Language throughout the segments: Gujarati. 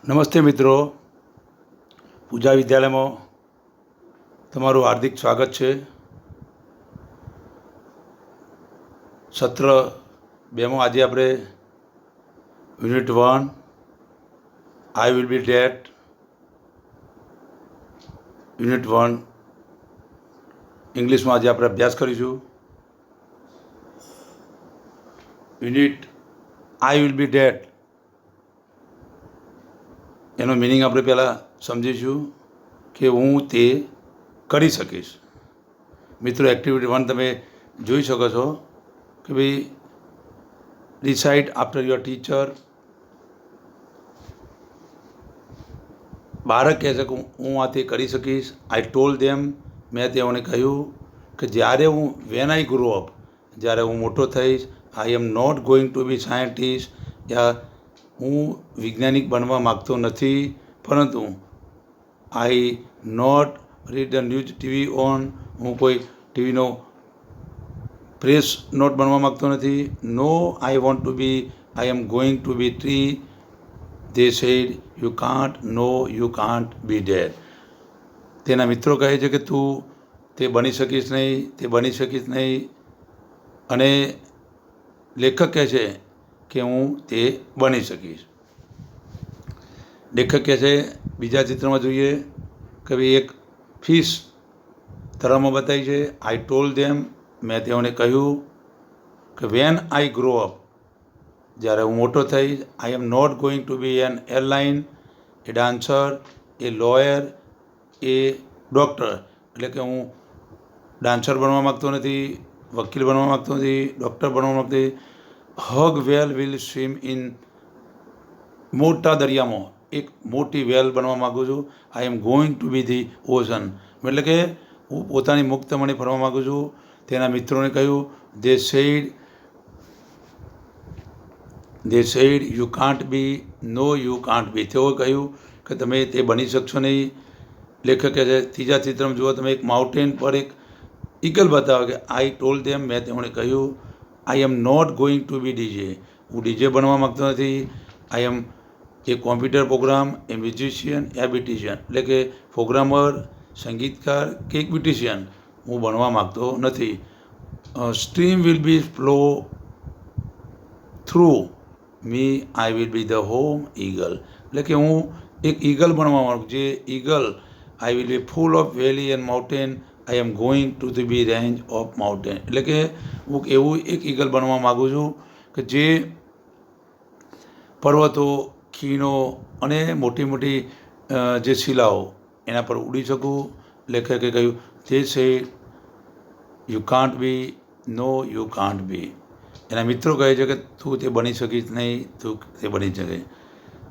નમસ્તે મિત્રો, પૂજા વિદ્યાલયમાં તમારું હાર્દિક સ્વાગત છે. સત્ર 2માં આજે આપણે unit 1 I will B date, unit 1 ઇંગ્લિશમાં આજે આપણે અભ્યાસ કરીશું. Unit I will B date એનો મિનિંગ આપણે પહેલાં સમજીશું કે હું તે કરી શકીશ. મિત્રો, એક્ટિવિટી 1 તમે જોઈ શકો છો કે ભાઈ રિસાઇટ આફ્ટર યોર ટીચર. બાળક કહે છે કે હું આ તે કરી શકીશ. આઈ ટોલ્ડ ધેમ, મેં તેઓને કહ્યું કે જ્યારે હું વેન આઈ ગ્રો અપ, જ્યારે હું મોટો થઈશ, I am not going to be scientist, યા હું વૈજ્ઞાનિક બનવા માગતો નથી, પરંતુ I not read the news TV on, હું કોઈ ટીવીનો પ્રેસ નોટ બનવા માગતો નથી. No I want to be, I am going to be tree. They said you can't, no you can't be dead. તેના મિત્રો કહે છે કે તું તે બની શકીશ નહીં, તે બની શકીશ નહીં. અને લેખક કહે છે કે હું તે બની શકીશ. લેખક કહે છે, બીજા ચિત્રમાં જોઈએ કે ભાઈ એક ફિશ તળાવમાં બતાવી છે. આઈ ટોલ્ડ ધેમ, મેં તેઓને કહ્યું કે વેન આઈ ગ્રો અપ, જ્યારે હું મોટો થઈશ, I am not going to be an airline, a dancer, a lawyer, a doctor. એટલે કે હું ડાન્સર બનવા માગતો નથી, વકીલ બનવા માગતો નથી, ડૉક્ટર બનવા માગતો નથી. Huge whale will swim in, મોટા દરિયામાં એક મોટી વેલ બનવા માગું છું. I am going to be the ocean, એટલે કે હું પોતાની મુક્તમણી ફરવા માગું છું. તેના મિત્રોને કહ્યું, they said you can't be, no you can't be. તેઓએ કહ્યું કે તમે તે બની શકશો નહીં. લેખક કહે છે, ત્રીજા ચિત્રમાં જુઓ તમે, એક માઉન્ટેન પર એક ઈગલ બતાવે કે આઈ ટોલ્ડ ધેમ, મેં તેમણે કહ્યું I am not going to be DJ, હું ડીજે બનવા માગતો નથી. I am a computer program, a musician, a beautician, એટલે કે પ્રોગ્રામર, સંગીતકાર કે એક બ્યુટિશિયન હું બનવા માગતો નથી. Stream will be flow through me, I will be the home eagle, એટલે કે હું એક ઈગલ બનવા માગું. જે eagle, I will be full of valley and mountain, I am going to the be range of mountain, એટલે કે હું એવું એક ઈગલ બનવા માગું છું કે જે પર્વતો, ખીણો અને મોટી મોટી જે શિલાઓ એના પર ઉડી શકું. લેખકે કહ્યું, તે છે you can't be, no you can't be. એના મિત્રો કહે છે કે તું તે બની શકીશ નહીં, તું તે બની શકે.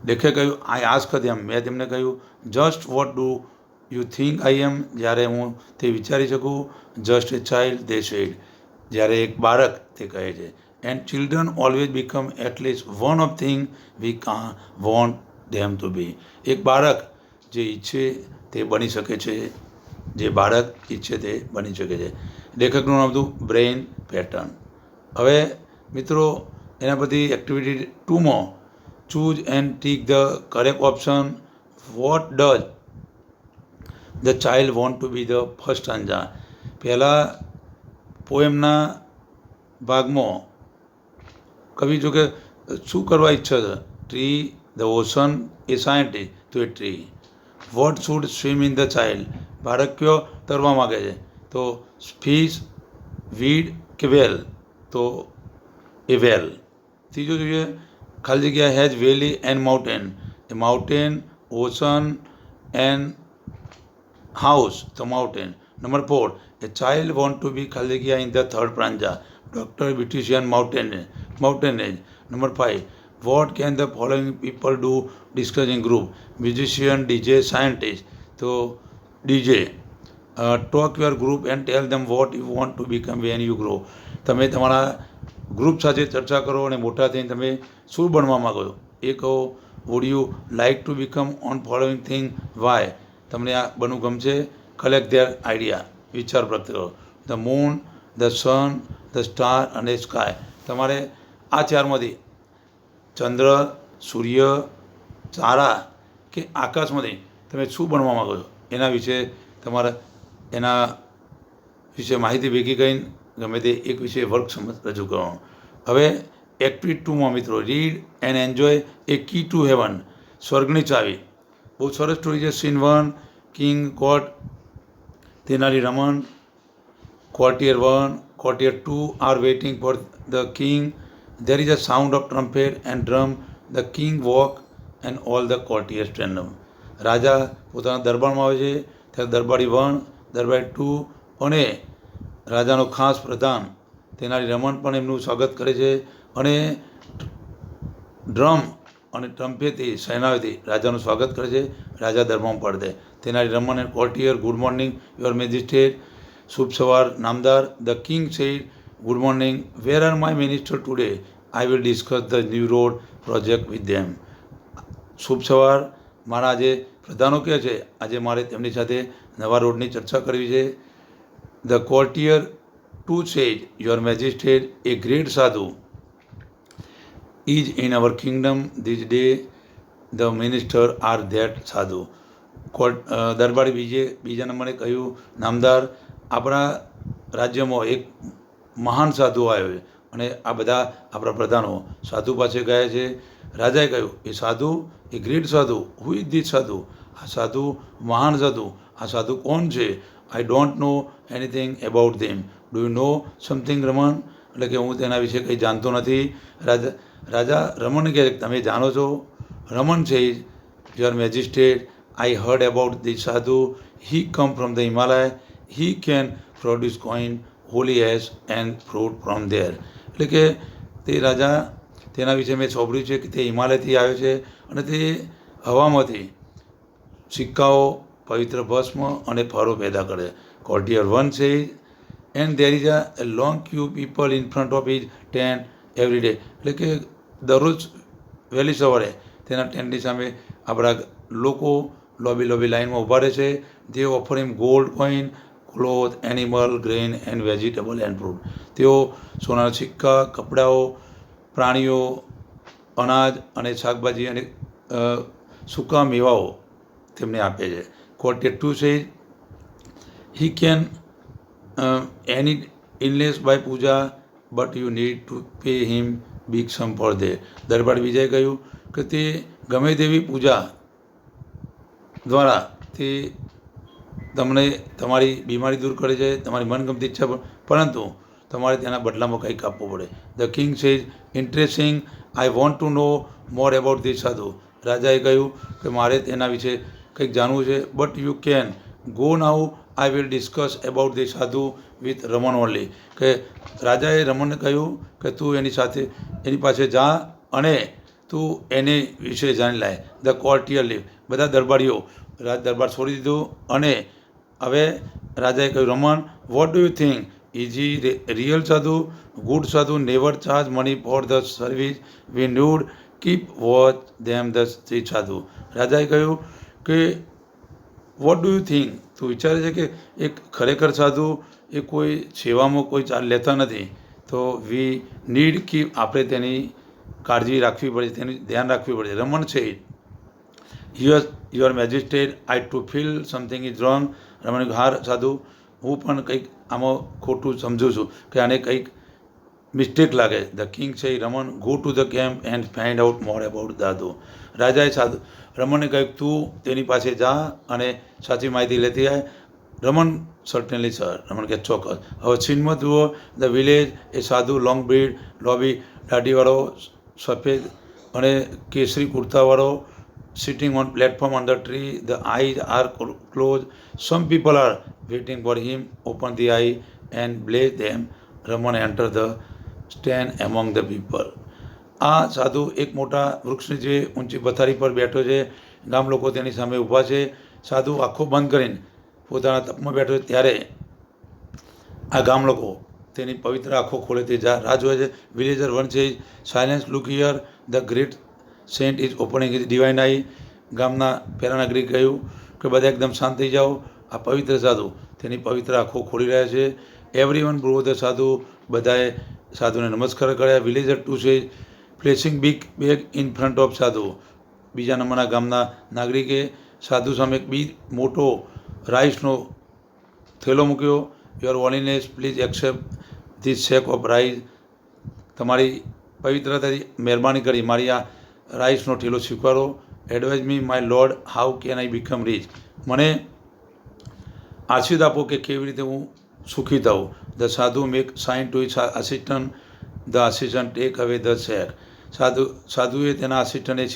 લેખકે કહ્યું, આઈ આસ્ક ધેમ, મેં તેમને કહ્યું just what do you think I am, જ્યારે હું તે વિચારી શકું. Just a child, they said, જ્યારે એક બાળક તે કહે છે. And children always become at least one of thing we want them to be. એક બાળક જે ઈચ્છે તે બની શકે છે, જે બાળક ઈચ્છે તે બની શકે છે. લેખકનું નામ હતું બ્રેઇન પેટર્ન. હવે મિત્રો, એના પછી એક્ટિવિટી 2માં choose and tick the correct option. What does the child want to be the first stanza. પહેલાં પોએમના ભાગમાં કવિ જો કે શું કરવા ઈચ્છે છે. Tree, the ocean, a scientist, તો a tree. What should swim in the child, બાળક કયો તરવા માગે છે, તો ફિશ, વીડ કે વેલ, તો એ વેલ. ત્રીજું જોઈએ, ખાલી જગ્યા has valley and mountain, a mountain, ocean and house, તો mountain. Number 4, a child want to be ખાલી જગ્યા in the third stanza, doctor, beautician, mountaineer. Number 5, what can the following people do discuss in group, musician, DJ, scientist, તો DJ. Talk your group and tell them what you want to become when you grow. તમે તમારા ગ્રુપ સાથે ચર્ચા કરો અને મોટા થઈને તમે શું બનવા માગો છો એ કહો. Would you like to become on following thing, why, તમને આ બનવું ગમશે. કલેક્ટ ધેર આઈડિયા, વિચાર વ્યક્ત કરો. The moon, the sun, the star અને સ્કાય. તમારે આ ચારમાંથી ચંદ્ર, સૂર્ય, તારા કે આકાશમાંથી તમે શું બનવા માગો છો એના વિશે તમારા એના વિશે માહિતી ભેગી કરીને ગમે તે એક વિશે વર્ક રજૂ કરવાનો. હવે એક્ટિવિટી 2માં મિત્રો, read and enjoy a key to heaven, સ્વર્ગની ચાવી. બહુ સરસ સ્ટોરી છે. Scene 1, king court, Tenali Raman. courtier 1, courtier 2 are waiting for the king. There is a sound of trumpet and drum. The king walk and all the courtiers stand up. રાજા પોતાના દરબારમાં આવે છે ત્યારે દરબારી 1, દરબારી 2 અને રાજાનો ખાસ પ્રધાન તેનાલી રમન પણ એમનું સ્વાગત કરે છે અને ડ્રમ અને ટ્રમ્પેથી સેનાઓથી રાજાનું સ્વાગત કરે છે. રાજા દરબારમાં પડે Tenali Raman and courtier, good morning your magistrate. શુભ સવાર નામદાર. The king said, good morning. Where are my minister today? I will discuss the new road project with them. શુભ સવાર. મારા આજે પ્રધાનો કહે છે આજે મારે તેમની સાથે નવા રોડની ચર્ચા કરવી છે. The courtier 2 says, your magistrate, a great sadhu is in our kingdom this day. The minister are that sadhu. દરબારી બીજા નંબરે કહ્યું, નામદાર, આપણા રાજ્યમાં એક મહાન સાધુ આવ્યો છે અને આ બધા આપણા પ્રધાનો સાધુ પાસે ગયા છે. રાજાએ કહ્યું, એ સાધુ, એ ગ્રેટ સાધુ, હુ ઇઝ ધીસ સાધુ? આ સાધુ, મહાન સાધુ, આ સાધુ કોણ છે? I don't know anything about them. Do you know something Raman? એટલે કે હું તેના વિશે કંઈ જાણતો નથી. રાજા રમણને કહે છે, તમે જાણો છો? રમન છે, your magistrate, I heard about this sadhu. He come from the Himalaya. He can produce coin, holy ash and fruit from there. એટલે કે તે રાજા, તેના વિશે મેં સાંભળ્યું છે કે તે હિમાલયથી આવ્યો છે અને તે હવામાંથી સિક્કાઓ, પવિત્ર ભસ્મ અને ફળો પેદા કરે. કોર્ટિયર 1 છે, and there is a long Q people in front of his tent every day. એટલે કે દરરોજ વહેલી સવારે તેના ટેન્ટની સામે આપણા લોકો લોબી લાઇનમાં ઊભા રહે છે. They offer him gold coin, cloth, animal, grain and vegetable and fruit. તેઓ સોનાના સિક્કા, કપડાઓ, પ્રાણીઓ, અનાજ અને શાકભાજી અને સૂકા મેવાઓ તેમને આપે છે. કોર્ટિયર 2 છે, હી કેન એની ઇનલેસ by puja but you need to pay him big sum for they. દરબાર બીજાએ કહ્યું કે તે ગમે તેવી પૂજા દ્વારા તે તમને તમારી બીમારી દૂર કરે છે, તમારી મનગમતી ઈચ્છા, પરંતુ તમારે તેના બદલામાં કંઈક આપવું પડે. The king says, interesting, I want to know more about this sadhu. રાજાએ કહ્યું કે મારે તેના વિશે કંઈક જાણવું છે, but you can go now. I will discuss about this સાધુ વિથ રમન ઓનલી. કે રાજાએ રમણને કહ્યું કે તું એની પાસે જા અને તું એને વિશે જાણી લાય. The courtier leave. બધા દરબારીઓ દરબાર છોડી દીધું અને હવે રાજાએ કહ્યું, Raman, what do you think? Is he real sadhu? Good sadhu never charge money for the service we need. Keep watch them the street sadhu. રાજાએ કહ્યું કે વોટ ડુ યુ થિંક? તું વિચારે છે કે એક ખરેખર સાધુ એ કોઈ સેવામાં કોઈ ચાર્જ લેતા નથી, તો વી નીડ કીપ, આપણે તેની કાળજી રાખવી પડે, તેનું ધ્યાન રાખવી પડે. રમન છે, your magistrate, I too feel something is wrong. Raman, હાર સાધુ, હું પણ કંઈક આમાં ખોટું સમજું છું કે આને કંઈક મિસ્ટેક લાગે. ધ કિંગ છે, Raman, go to the camp and find out more about સાધુ. રાજાએ રમણને કહ્યું, તું તેની પાસે જા અને સાચી માહિતી લેતી આય. Raman, certainly sir. રમણ કે ચોક્કસ. હવે સીનમાં જુઓ, ધ વિલેજ, એ સાધુ, લોંગ બીડ, લોબી, દાઢીવાળો, સફેદ અને કેસરી કુર્તાવાળો, sitting on platform under tree. The eyes are closed. Some people are waiting for him. Open the eye and bless them. Raman enter the stand among the people. આ સાધુ એક મોટા વૃક્ષની જે ઊંચી પથારી પર બેઠો છે. ગામ લોકો તેની સામે ઊભા છે. સાધુ આંખો બંધ કરીને પોતાના તપમાં બેઠો છે ત્યારે આ ગામ લોકો તેની પવિત્ર આંખો ખોલે તે રાહ જોવે છે. વિલેજર 1 છે, silence, look here, the great saint is opening is divine eye. ગામના પહેલા નાગરિક કહ્યું કે બધા એકદમ શાંત થઈ જાઓ, આ પવિત્ર સાધુ તેની પવિત્ર આંખો ખોલી રહ્યા છે. એવરી વન બ્રો ધ સાધુ, બધાએ સાધુને નમસ્કાર કર્યા. વિલેજર 2 છે, placing big bag in front of સાધુ, બીજા નંબરના ગામના નાગરિકે સાધુ સામે એક મોટો રાઈસનો થેલો મૂક્યો. Your holiness please accept this sack of rice. તમારી પવિત્રતાથી મહેરબાની કરી મારી આ રાઈસનો થેલો સ્વીકારો. Advise me my lord how can I become rich. મને આશીર્વાદ આપો કે કેવી રીતે હું સુખી થઉં. The sadhu make sign to his assistant. The assistant take away the sack. સાધુએ તેના આસિસ્ટન્ટને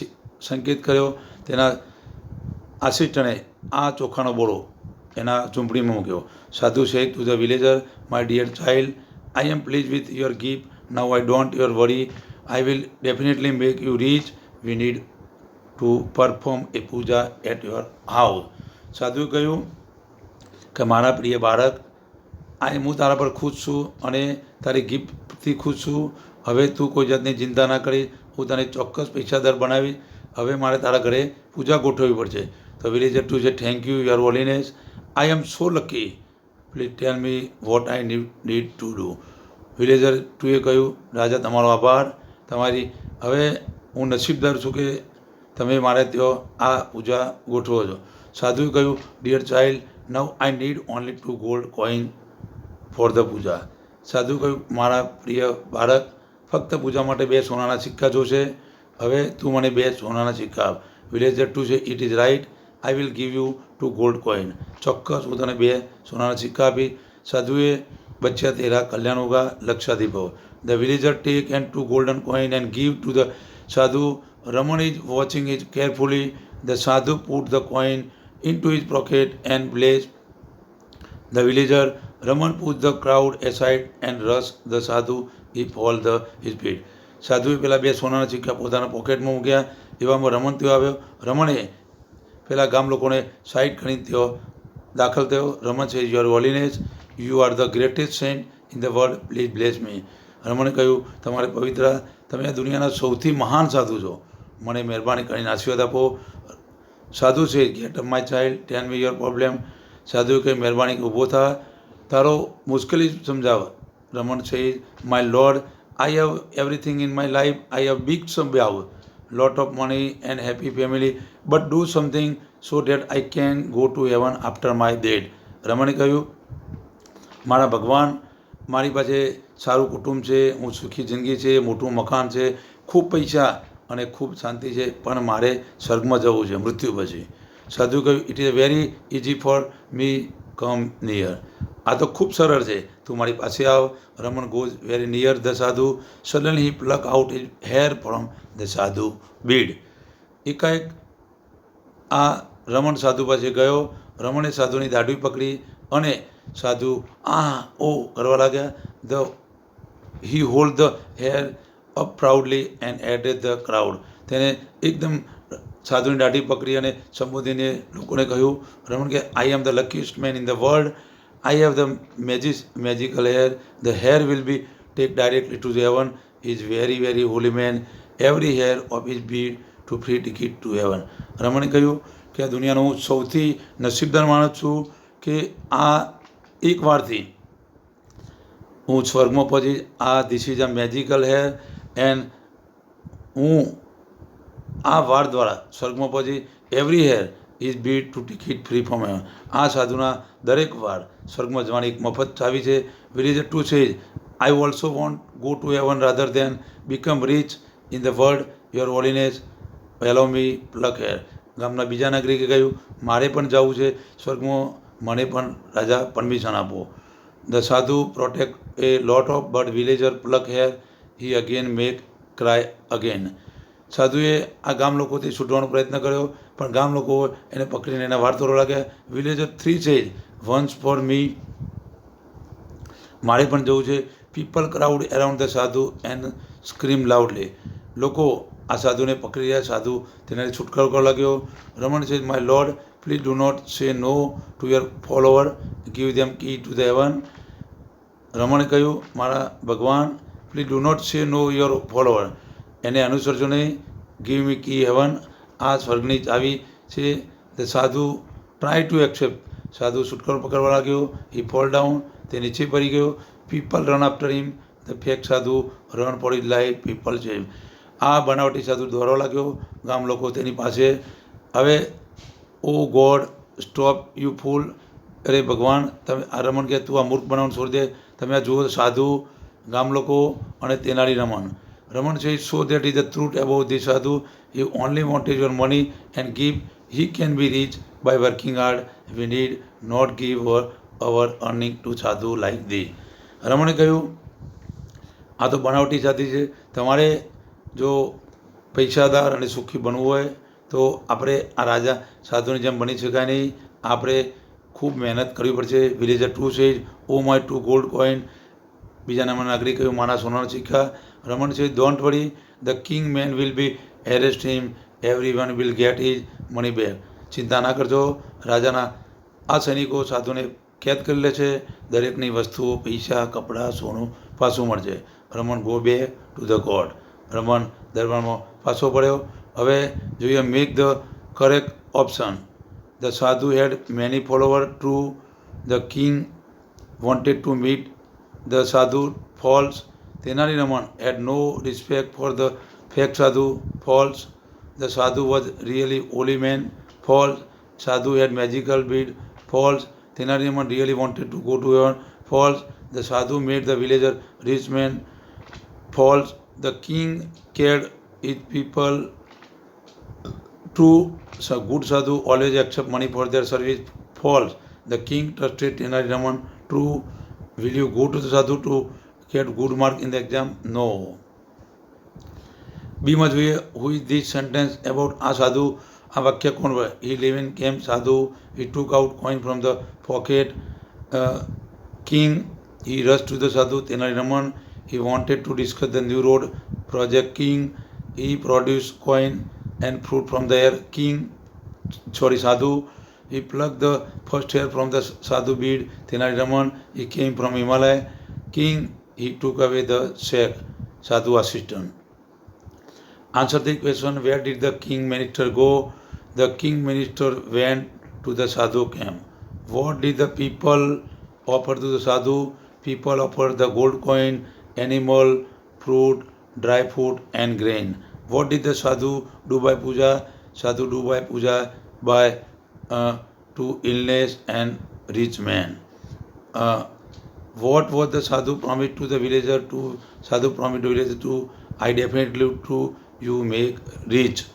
સંકેત કર્યો. તેના આસિસ્ટન્ટે આ ચોખાનો બોળો એના ઝૂંપડીમાં મૂક્યો. Sadhu said to the villager, my dear child, I am please with your gift. Now I don't your worry. I will definitely make you rich. We need to perform a puja at your house. સાધુએ કહ્યું કે મારા પ્રિય બાળક, હું તારા પર ખુશ છું અને તારી ગિફ્ટથી ખુશ છું. હવે તું કોઈ જાતની ચિંતા ના કરીશ. હું તને ચોક્કસ પૈસાદાર બનાવીશ. હવે મારે તારા ઘરે પૂજા ગોઠવવી પડશે. તો વિલેજર ટુ છે thank you your holiness. I am so lucky. Please tell me what I need to do. Villager ટુએ કહ્યું, રાજા તમારો આભાર. હવે હું નસીબદાર છું કે તમે મારે ત્યાં આ પૂજા ગોઠવો છો. સાધુએ કહ્યું, dear child, now I need only 2 gold coin for the puja. સાધુએ કહ્યું, મારા પ્રિય બાળક, ફક્ત પૂજા માટે 2 સોનાના સિક્કા જોશે. હવે તું મને 2 સોનાના સિક્કા આપ. વિલેજર ટુ છે it is right. I will give you 2 gold coin. ચોક્કસ હું તને 2 સોનાના સિક્કા આપી. સાધુએ બચ્યા તેરા કલ્યાણ હોગા લક્ષાધિપ ભવ. The villager take and 2 golden coin and give to the sadhu. Raman is watching it carefully. The sadhu put the coin into his pocket and blessed the villager. Raman pushed the crowd aside and rushed the sadhu. He fall his feet. સાધુએ પેલા 2 સોનાના સિક્કા પોતાના પોકેટમાં મૂક્યા. એવામાં રમણ ત્યાં આવ્યો. રમણે પેલા ગામ લોકોને સાઈડ કરીને ત્યાં દાખલ થયો. રમણ છે your holiness, you are the greatest saint in the world, please bless me. રમણે કહ્યું, તમારે પવિત્ર, તમે આ દુનિયાના સૌથી મહાન સાધુ છો, મને મહેરબાની કરીને આશીર્વાદ આપો. સાધુ છે get up my child, tell me your problem. સાધુએ કહ્યું, મહેરબાની ઊભો થા, તારો મુશ્કેલી સમજાવ. રમણ છે my lord, I have everything in my life. I have big some house, lot of money and happy family. But do something so that I can go to heaven after my death. રમણે કહ્યું, મારા ભગવાન, મારી પાસે સારું કુટુંબ છે, હું સુખી જિંદગી છે, મોટું મકાન છે, ખૂબ પૈસા અને ખૂબ શાંતિ છે, પણ મારે સ્વર્ગમાં જવું છે મૃત્યુ પછી. સાધુ કહ્યું, it is very easy for me, come near. આ તો ખૂબ સરળ છે, તું મારી પાસે આવ. Raman goes very near the sadhu. Suddenly he pluck out his hair from the sadhu beard. એકાએક આ રમણ સાધુ પાસે ગયો. રમણે સાધુની દાઢી પકડી અને સાધુ ઓ કરવા લાગ્યા. He hold the hair up proudly and added the crowd. તેને એકદમ સાધુની દાઢી પકડી અને સંબોધીને લોકોને કહ્યું. રમણ કે, I am the luckiest man in the world. I have the magical hair. The hair will be take directly to the heaven. He is very very holy man. Every hair of his beard to free ticket to heaven. રમણે કહ્યું કે આ દુનિયાનો હું સૌથી નસીબદાર માણસ છું કે આ એક વારથી હું સ્વર્ગમાં પહોંચી. This is a magical hair and હું આ વાર દ્વારા સ્વર્ગમાં પહોંચી. Every hair is bid to ticket free from heaven. આ સાધુના દરેક વાર સ્વર્ગમાં જવાની એક મફત ચાવી છે. વિલેજર ટુ છે I also want go to heaven rather than become rich in the world. Your holiness allow me pluck hair. ગામના બીજા નાગરિકે કહ્યું, મારે પણ જવું છે સ્વર્ગમાં, મને પણ રાજા પરમિશન આપો. The sadhu protect a lot of but villager pluck hair. He again make cry again. સાધુએ આ ગામ લોકોથી છૂટવાનો પ્રયત્ન કર્યો, પણ ગામ લોકો એને પકડીને એના વાળ તોડવા લાગ્યા. વિલેજર 3 છે વન્સ ફોર મી, મારે પણ જવું છે. પીપલ ક્રાઉડ એરાઉન્ડ ધ સાધુ એન્ડ સ્ક્રીમ લાઉડલી. લોકો આ સાધુને પકડી રહ્યા. સાધુ તેનાથી છુટકારો કરવા લાગ્યો. રમણ છે my lord, please do not say no to your follower, give them key to the heaven. રમણે કહ્યું, મારા ભગવાન, please do not say know your follower, એને અનુસરજો નહીં. ગીવ મી કી હેવન. આ સ્વર્ગની ચાવી છે. ધ સાધુ ટ્રાય ટુ એક્સેપ્ટ. સાધુ છુટકારો પકડવા લાગ્યો. He fall down. તે નીચે પડી ગયો. People run after him. The fake sadhu run for his life. People છે આ બનાવટી સાધુ દોરવા લાગ્યો ગામ લોકો તેની પાસે. હવે ઓ ગોડ સ્ટોપ યુ ફૂલ, અરે ભગવાન તમે આ રમણ કે તું આ મૂર્ખ બનાવવાનું છોડી દે. તમે આ જુઓ સાધુ, ગામ લોકો અને તેનાલી રમણ. રમણ છે so that is the truth about the sadhu. He only wanted your money and give. He can be rich by working hard. We need not give our earning to sadhu like the. રમણે કહ્યું આ તો બનાવટી સાથી છે. તમારે જો પૈસાદાર અને સુખી બનવું હોય તો આપણે આ રાજા સાધુની જેમ બની શકાય નહીં. આપણે ખૂબ મહેનત કરવી પડશે. Villager two says oh my two gold coin. બીજા નંબરના નાગરિક કહ્યું મારા સોનાના સિક્કા. રમણ છે don't worry, the king man will be arrest him. Every one will get his money back. ચિંતા ના કરજો, રાજાના આ સૈનિકો સાધુને કેદ કરી લે છે. દરેકની વસ્તુઓ, પૈસા, કપડાં, સોનું પાછું મળશે. Raman go back to the court. Raman દરબારમાં પાછો પડ્યો. હવે જોઈએ make the correct option. The sadhu had many follower too. The king wanted to meet the sadhu false. Tenali Raman had no respect for the fake sadhu. False. The sadhu was really holy man. False. Sadhu had magical bead. False. Tenali Raman really wanted to go to heaven. False. The sadhu made the villager rich man. False. The king cared his people. True. So good sadhu always accept money for their service. False. The king trusted Tenali Raman. True. Will you go to the sadhu to get good mark in the exam? No. બીમાં જોઈએ who is this sentence about. આ સાધુ, આ વાક્ય કોણ હોય? હી live in camp sadhu. He took out coin from the pocket. King he rush to the sadhu. Tenali Raman he wanted to discuss the new road project. King he produce coin and fruit from the air. Sadhu he plucked the first hair from the sadhu beard. Tenali Raman he came from Himalaya. King he took away the sack. Sadhu assistant. Answer the question, where did the king minister go? The king minister went to the sadhu camp. What did the people offer to the sadhu? People offered the gold coin, animal, fruit, dry fruit and grain. What did the sadhu do by puja? Sadhu do by puja by to illness and rich man. What was the sadhu promised to the villager? To sadhu promised to villager to I definitely to you make rich.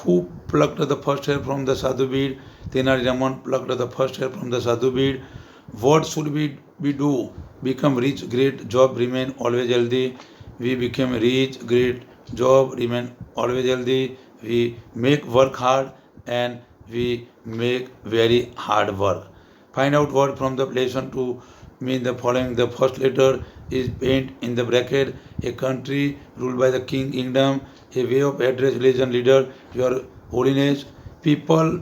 Who plucked the first hair from the sadhu beard? Tenali Raman plucked the first hair from the sadhu beard. What should we do? Become rich, great job, remain always healthy. We became rich, great job, remain always healthy. We make work hard and we make very hard work. Find out word from the lesson to mean the following. The first letter is paint in the bracket. A country ruled by the kingdom. A way of address religion leader. Your holiness. People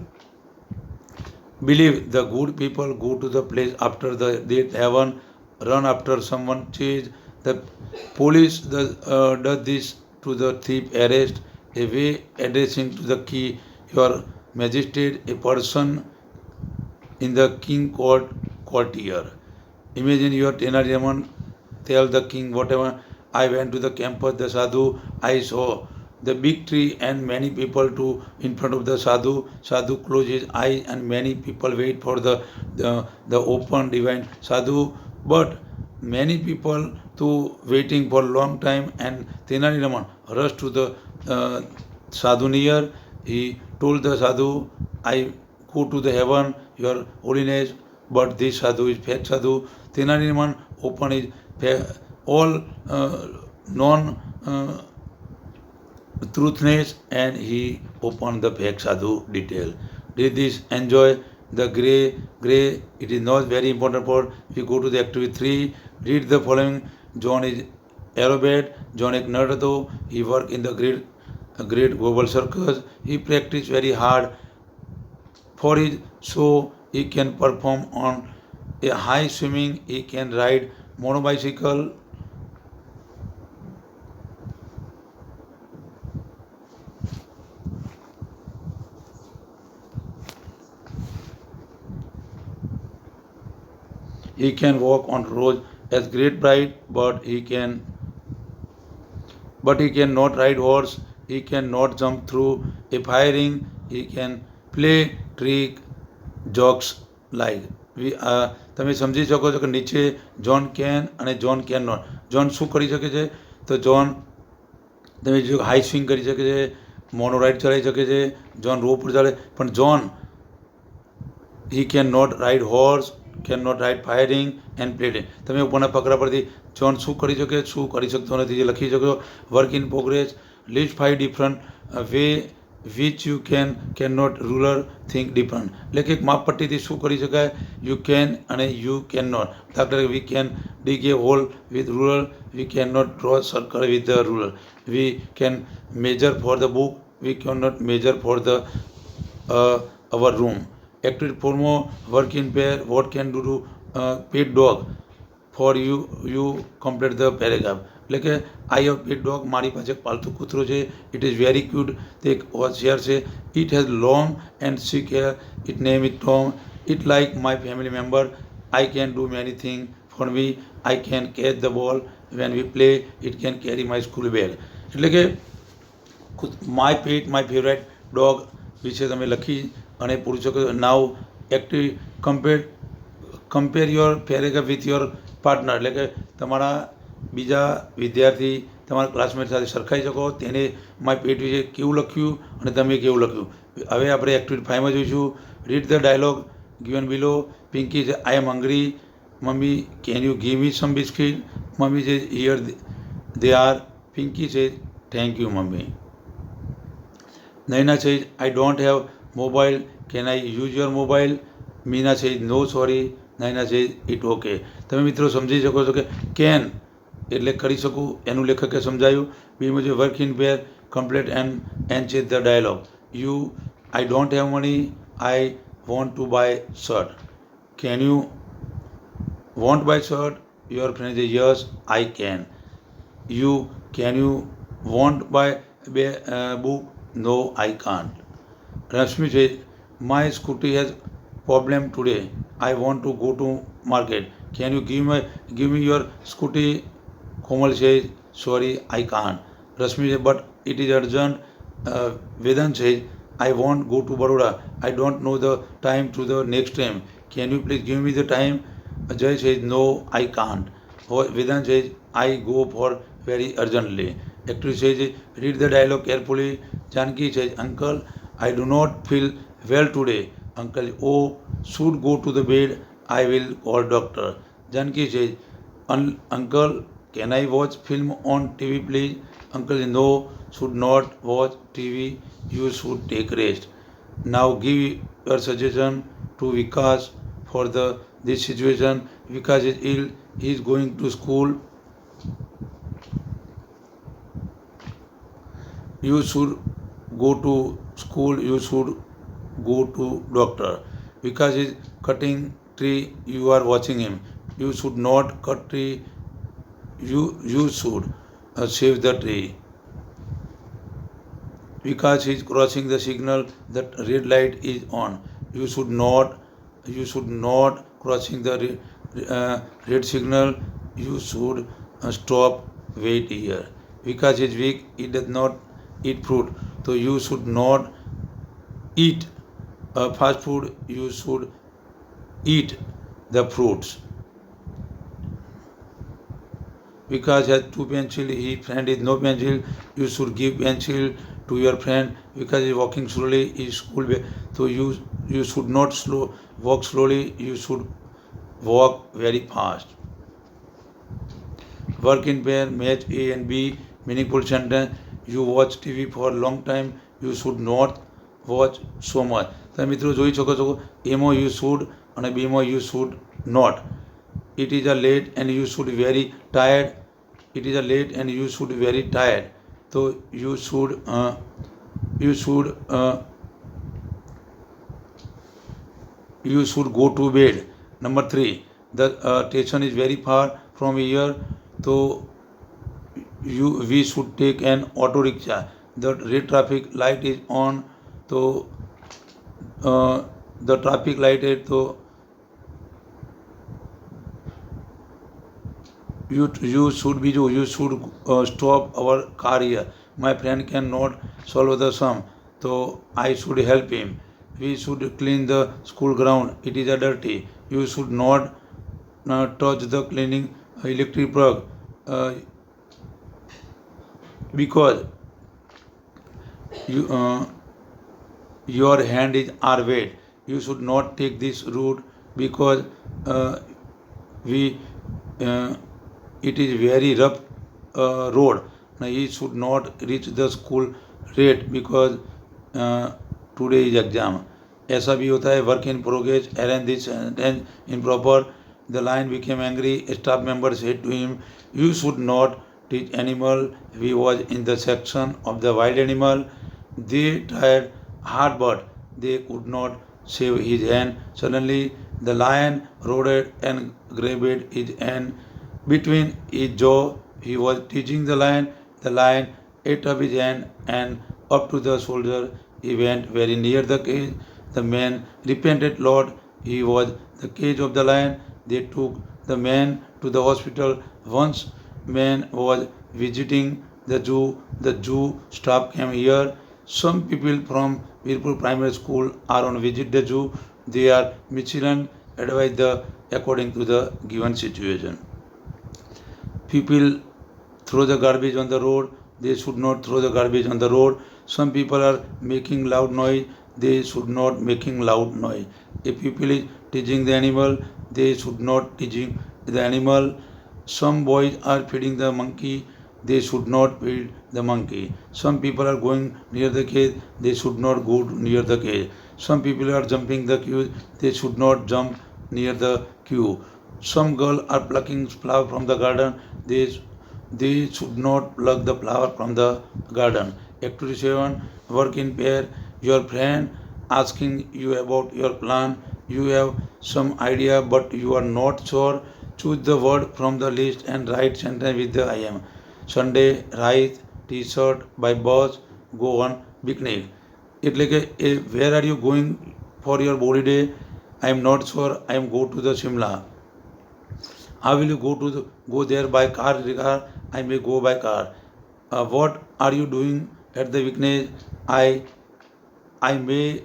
believe the good people go to the place after the death heaven. Run after someone chase. The police does this to the thief arrest. A way addressing to the key. Your magistrate, a person in the king courtier. Imagine your Tenali Raman tell the king whatever. I went to the campus, the sadhu, I saw the big tree and many people to in front of the sadhu. Sadhu closed his eyes and many people wait for the open divine sadhu. But many people to waiting for long time and Tenali Raman rushed to the sadhu near. He told the sadhu, I go to the heaven, your holiness, but this sadhu is fake sadhu. Tenali Raman opened his all non truthness and he opened the fake sadhu detail. Did this enjoy the gray? It is not very important for we go to the activity 3. Read the following. John is aerobat. John is nerd. He work in the great global circus. He practiced very hard for his so he can perform on a high swimming. He can ride motorbicycle. He can walk on roads as great bride, but he can but he can not ride horse, he can not jump through a fire ring, he can play trick jokes like તમે સમજી શકો છો કે નીચે જોન કેન અને જોન કેન નોટ. જોન શું કરી શકે છે? તો જોન તમે જો હાઈ સ્વિંગ કરી શકે છે, મોનો રાઇડ ચલાવી શકે છે, જોન રોપ પર ચાલે, પણ John he can not ride horse, can not ride firing and plating. તમે ઉપરના ફકરા પરથી જોન શું કરી શકે, શું કરી શકતો નથી, જે લખી શકો. Work in progress. List 5 different way which you can not ruler think different. એટલે કે એક માપપટ્ટીથી શું કરી શકાય, યુ કેન અને યુ કેન નોટ. દાખલા તરીકે we can dig a hole with ruler, we can not draw circle with the ruler, we can measure for the book, we can not measure for the our room. Activity 4 more. Work in pair. What can do to pet dog for you complete the paragraph. એટલે કે આઈ હેવ પેટ ડોગ, મારી પાસે એક પાલતુ કૂતરો છે. ઇટ ઇઝ વેરી ક્યુટ, તે એક હોશિયાર છે. It has long and sick hair, it name it Tom. It like my family member. I can do many thing for me. I can catch the ball when we play. It can carry my school bag. એટલે કે my pet, my favourite dog વિશે તમે લખી અને પૂછી શકો. Now active compare your paragraph with your partner. એટલે કે તમારા બીજા વિદ્યાર્થી, તમારા ક્લાસમેટ સાથે સરખાઈ શકો. તેને માય પેટ વિશે કેવું લખ્યું અને તમે કેવું લખ્યું. હવે આપણે એક્ટિવિટી 5માં જોઈશું. Read the dialogue given below. Pinky છે I am hungry. Mummy can you give me some biscuit. Mummy છે હિયર દે આર. પિંકી છે થેન્ક યુ મમ્મી. નૈના છે I don't have mobile, can I use your mobile. Meena છે નો સોરી. નૈના છે ઇટ ઓકે. તમે મિત્રો સમજી શકો છો કે કેન એટલે કરી શકું, એનું લેખકે સમજાયું. બીજું છે work in pair, complete and change the dialogue. You I don't have money, I want to buy shirt. Can you want buy shirt? Your friend છે yes I can. You can you want buy book? No I can't. Rashmi છે my scooty has problem today, I want to go to market, can you give me your scooty? Komal says sorry I can't. Rashmi says but it is urgent. Vedant says I won't go to Baroda, I don't know the time to the next train, can you please give me the time? Jay says no I can't. Vedant says I go for very urgently. Actress says read the dialogue carefully. Janki says uncle I do not feel well today. Uncle oh should go to the bed, I will call doctor. Janki says uncle can I watch film on TV please? Uncle says no, should not watch TV, you should take rest. Now give your suggestion to Vikas for this situation. Vikas is ill, he is going to school. You should go to school, you should go to doctor. Vikas is cutting tree, you are watching him. You should not cut tree, you should save the tree. Vikas is crossing the signal, that red light is on. You should not crossing the red signal, you should stop, wait here. Vikas is weak, he does not eat fruit, so you should not eat fast food, you should eat the fruits. Vikas has 2 pencils, his friend is no pencil, you should give pencil to your friend. Vikas is walking slowly, his school bag, so you should not walk slowly, you should walk very fast. Work in pair, match A and B, meaningful sentence. You watch TV for a long time, you should not watch so much. તમે મિત્રો જોઈ શકો છો એમાં યુ શુડ અને બીમાં you should not. It is a late and you should very tired. It is a late and you should very tired. તો you should go to bed. Number 3 the station is very far from here, તો we should take an auto rickshaw. The red traffic light is on, so the traffic light is, so you should be you should stop our car here. My friend cannot solve the sum, so I should help him. We should clean the school ground. It is a dirty. You should not touch the cleaning electric plug because you, your hand is are wet. You should not take this route because we it is very rough road. Now he should not reach the school late because today is exam. ऐसा भी होता है. Work in progress. Arrange this and improper. The lion became angry. A staff member said to him, "You should not teach animal." He was in the section of the wild animal. They tried hard, but they could not save his hand. Suddenly, the lion roared and grabbed his hand between his jaw. He was teaching the lion. The lion ate up his hand and up to the shoulder. He went very near the cage. The man repented, Lord. He was the cage of the lion. They took the man to the hospital. Once man was visiting the zoo. The zoo staff came here. Some people from Virpur Primary School are on visit the zoo. They are Michelin advised according to the given situation. People throw the garbage on the road. They should not throw the garbage on the road. Some people are making loud noise. They should not making loud noise. If people is teaching the animal, they should not teaching the animal. Some boys are feeding the monkey. They should not feed the monkey. Some people are going near the cage. They should not go near the cage. Some people are jumping the queue. They should not jump near the queue. Some girls are plucking flower from the garden. They should not pluck the flower from the garden. Activity 7. Work in pair. Your friend asking you about your plan. You have some idea but you are not sure. Choose the word from the list and write sentence with the I am. Sunday, rice, t-shirt, by bus, go on picnic. એટલે કે where are you going for your holiday? I am not sure. I am go to the Shimla. How will you go there by car? I may go by car. What are you doing at the picnic? I may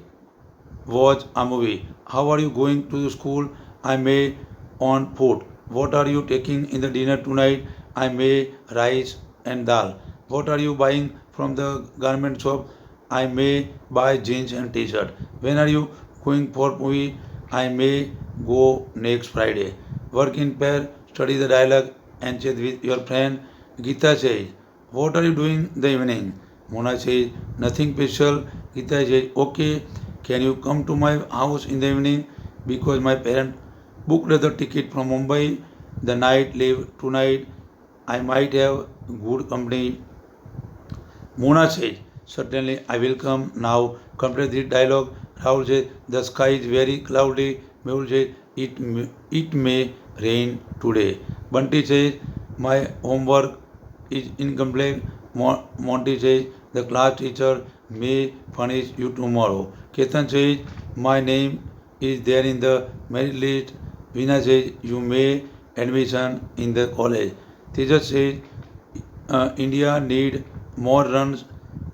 watch a movie. How are you going to the school? I may on foot. What are you taking in the dinner tonight? I may rice and dal. What are you buying from the garment shop? I may buy jeans and t-shirt. When are you going for movie? I may go next Friday. Work in pair, study the dialogue and chat with your friend. Geeta says, what are you doing in the evening? Mona says, nothing special. Geeta says, okay, can you come to my house in the evening? Because my parent booked the ticket from Mumbai. The night leave tonight. I might have good company. Mona says, certainly I will come. Now complete this dialogue. Rahul says, the sky is very cloudy. Mehul says, it may rain today. Bunty says, my homework is incomplete. Monty says, the class teacher may punish you tomorrow. Ketan says, my name is there in the merit list. Veena says, you may admission in the college. Tejas says, India need more runs.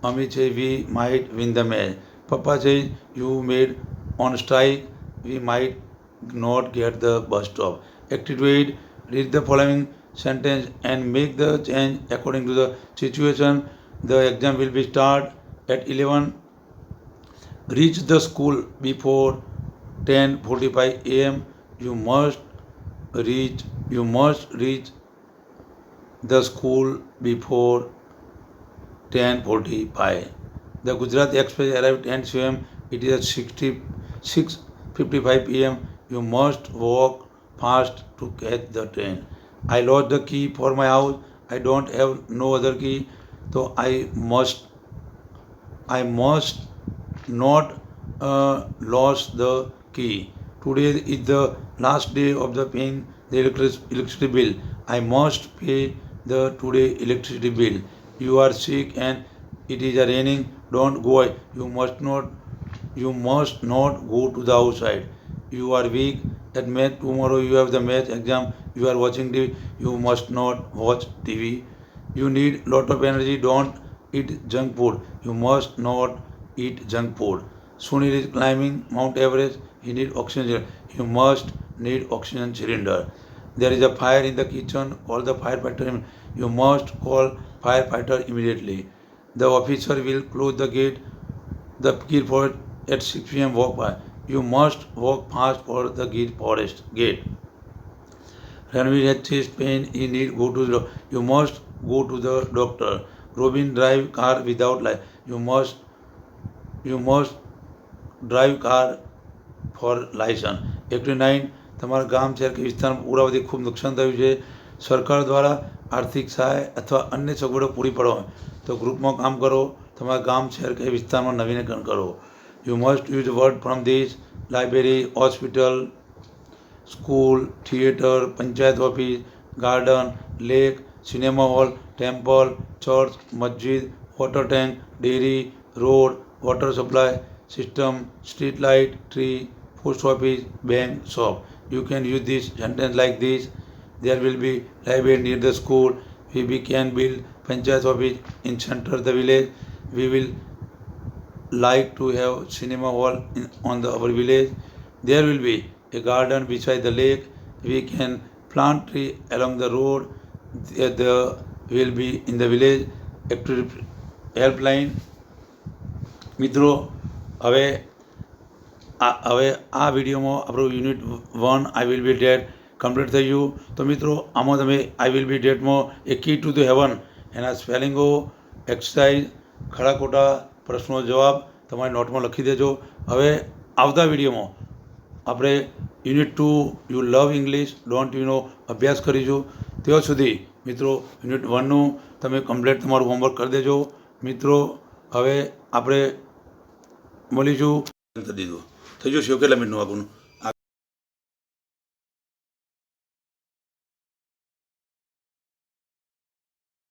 Amit says, we might win the match. Papa says, you made on strike. We might not get the bus stop. Activate, read the following sentence and make the change according to the situation. The exam will be start at 11. Reach the school before 10:45 a.m. You must reach the school before 10:45. The Gujarat Express arrived at 10 a.m. It is at 6:55 p.m. You must walk fast to catch the train. I lost the key for my house. I don't have no other key, so I must not lose the key. Today is the last day of the paying the electricity bill. I must pay the today electricity bill. You are sick and it is raining. Don't go. You must not go to the outside. You are weak at math. Tomorrow you have the math exam. you are watching TV, you must not watch TV. You need lot of energy, don't eat junk food, you must not eat junk food. Sunil is climbing Mount Everest, he need oxygen cylinder, you must need oxygen cylinder. There is a fire in the kitchen, call the firefighter, you must call firefighter immediately. The officer will close the gate, the gate forest at 6 p.m. walk by. You must walk fast for the forest gate. Ranveer has chest pain, he need go to the doctor. You must go to the doctor. Robin drive car without light. You must drive car for license. 89 તમારા ગામ શહેર કે વિસ્તારમાં પૂરાવાથી ખૂબ નુકસાન થયું છે. સરકાર દ્વારા આર્થિક સહાય અથવા અન્ય સગવડો પૂરી પાડવા તો ગ્રુપમાં કામ કરો. તમારા ગામ શહેર કે વિસ્તારમાં નવીનીકરણ કરો. You must use word from this: library, hospital, school, theatre, panchayat office, garden, lake, cinema hall, temple, church, masjid, water tank, dairy, road, water supply system, street light, tree, post office, bank, shop. You can use this sentence like this: there will be library near the school. We can build panchayat office in center of the village. We will like to have cinema hall on our village. There will be a garden beside the lake. We can plant tree along the road. There will be in the village activity helpline. મિત્રો હવે આ વિડીયોમાં આપણું unit 1 I will be dead complete થઈ ગયું. તો મિત્રો આમાં તમે આઈ વિલ બી ડેડમાં a key to the heaven એના સ્પેલિંગો, એક્સરસાઇઝ, ખરા ખોટા પ્રશ્નો જવાબ તમારી નોટમાં લખી દેજો. હવે આવતા વિડીયોમાં આપણે unit 2 you love English don't you know અભ્યાસ કરીશું. ત્યાં સુધી મિત્રો યુનિટ 1નું તમે કમ્પ્લીટ તમારું હોમવર્ક કરી દેજો. મિત્રો હવે આપણે મળીશું. કરી દીધું થઈ જશે કેટલા મિનિટનું આપણું